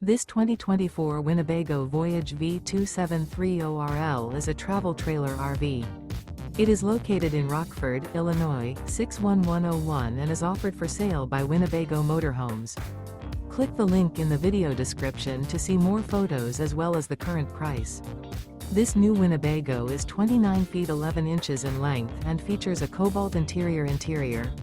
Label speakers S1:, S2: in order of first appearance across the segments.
S1: This 2024 Winnebago Voyage V2730RL is a travel trailer RV. It is located in Rockford, Illinois, 61101 and is offered for sale by Winnebago Motorhomes. Click the link in the video description to see more photos as well as the current price. This new Winnebago is 29 feet 11 inches in length and features a cobalt interior,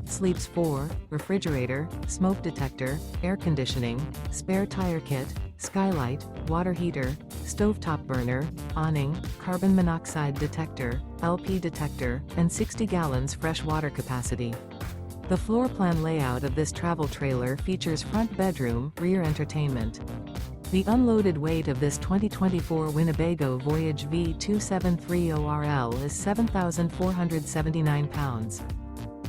S1: sleeps 4, refrigerator, smoke detector, air conditioning, spare tire kit, skylight, water heater, stovetop burner, awning, carbon monoxide detector, LP detector, and 60 gallons fresh water capacity. The floor plan layout of this travel trailer features front bedroom, rear entertainment. The unloaded weight of this 2024 Winnebago Voyage V2730RL is 7,479 pounds.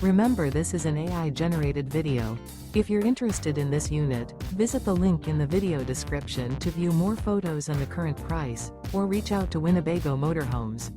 S1: Remember, this is an AI-generated video. If you're interested in this unit, visit the link in the video description to view more photos and the current price, or reach out to Winnebago Motorhomes.